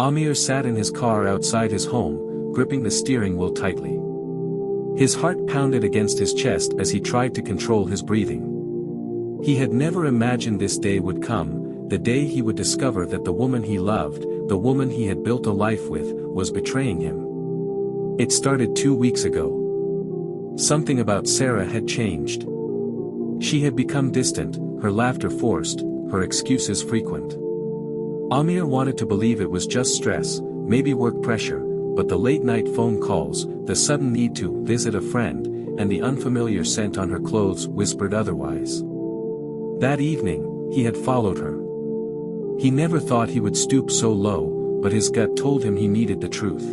Aamir sat in his car outside his home, gripping the steering wheel tightly. His heart pounded against his chest as he tried to control his breathing. He had never imagined this day would come, the day he would discover that the woman he loved, the woman he had built a life with, was betraying him. It started 2 weeks ago. Something about Sara had changed. She had become distant, her laughter forced, her excuses frequent. Aamir wanted to believe it was just stress, maybe work pressure, but the late-night phone calls, the sudden need to visit a friend, and the unfamiliar scent on her clothes whispered otherwise. That evening, he had followed her. He never thought he would stoop so low, but his gut told him he needed the truth.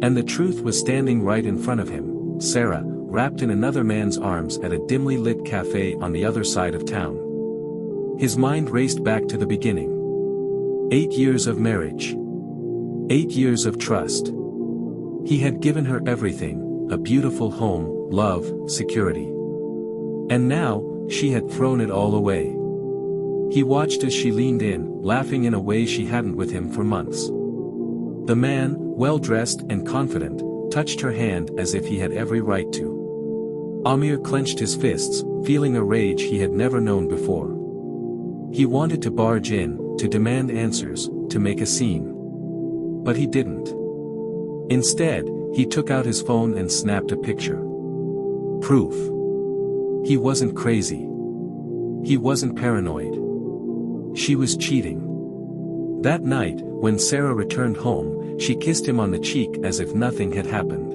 And the truth was standing right in front of him. Sara, wrapped in another man's arms at a dimly lit cafe on the other side of town. His mind raced back to the beginning. 8 years of marriage. 8 years of trust. He had given her everything, a beautiful home, love, security. And now, she had thrown it all away. He watched as she leaned in, laughing in a way she hadn't with him for months. The man, well-dressed and confident, touched her hand as if he had every right to. Aamir clenched his fists, feeling a rage he had never known before. He wanted to barge in, to demand answers, to make a scene. But he didn't. Instead, he took out his phone and snapped a picture. Proof. He wasn't crazy. He wasn't paranoid. She was cheating. That night, when Sara returned home, she kissed him on the cheek as if nothing had happened.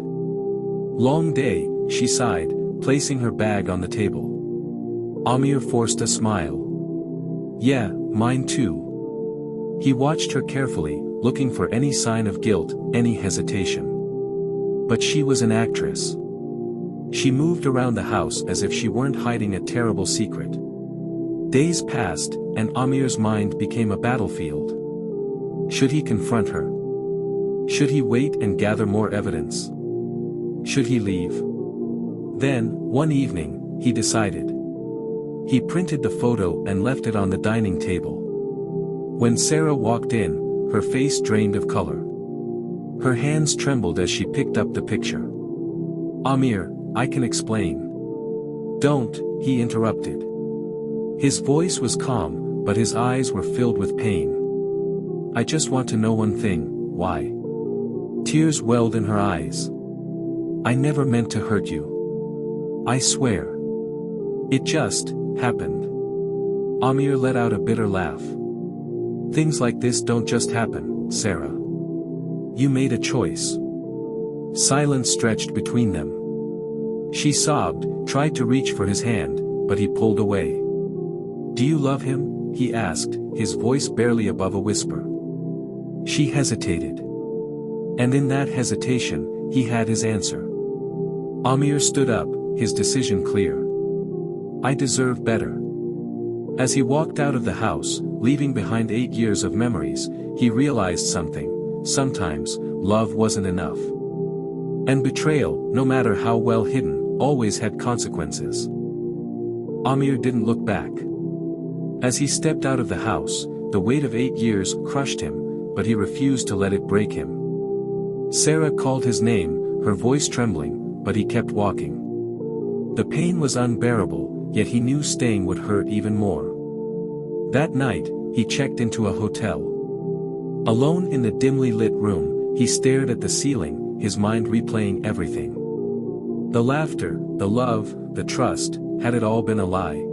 Long day, she sighed, placing her bag on the table. Aamir forced a smile. Yeah, mine too. He watched her carefully, looking for any sign of guilt, any hesitation. But she was an actress. She moved around the house as if she weren't hiding a terrible secret. Days passed, and Aamir's mind became a battlefield. Should he confront her? Should he wait and gather more evidence? Should he leave? Then, one evening, he decided. He printed the photo and left it on the dining table. When Sara walked in, her face drained of color. Her hands trembled as she picked up the picture. Aamir, I can explain. Don't, he interrupted. His voice was calm, but his eyes were filled with pain. I just want to know one thing, why? Tears welled in her eyes. I never meant to hurt you. I swear. It just happened. Aamir let out a bitter laugh. Things like this don't just happen, Sara. You made a choice. Silence stretched between them. She sobbed, tried to reach for his hand, but he pulled away. Do you love him? He asked, his voice barely above a whisper. She hesitated. And in that hesitation, he had his answer. Aamir stood up, his decision clear. I deserve better. As he walked out of the house, leaving behind 8 years of memories, he realized something. Sometimes, love wasn't enough. And betrayal, no matter how well hidden, always had consequences. Aamir didn't look back. As he stepped out of the house, the weight of 8 years crushed him, but he refused to let it break him. Sara called his name, her voice trembling, but he kept walking. The pain was unbearable, yet he knew staying would hurt even more. That night, he checked into a hotel. Alone in the dimly lit room, he stared at the ceiling, his mind replaying everything. The laughter, the love, the trust, had it all been a lie?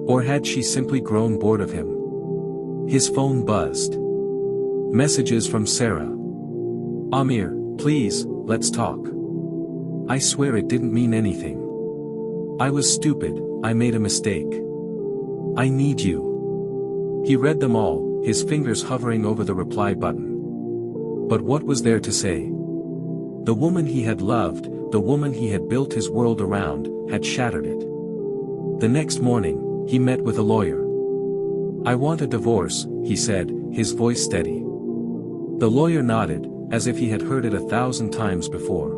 Or had she simply grown bored of him? His phone buzzed. Messages from Sara. Aamir, please, let's talk. I swear it didn't mean anything. I was stupid, I made a mistake. I need you. He read them all, his fingers hovering over the reply button. But what was there to say? The woman he had loved, the woman he had built his world around, had shattered it. The next morning, he met with a lawyer. I want a divorce, he said, his voice steady. The lawyer nodded, as if he had heard it 1,000 times before.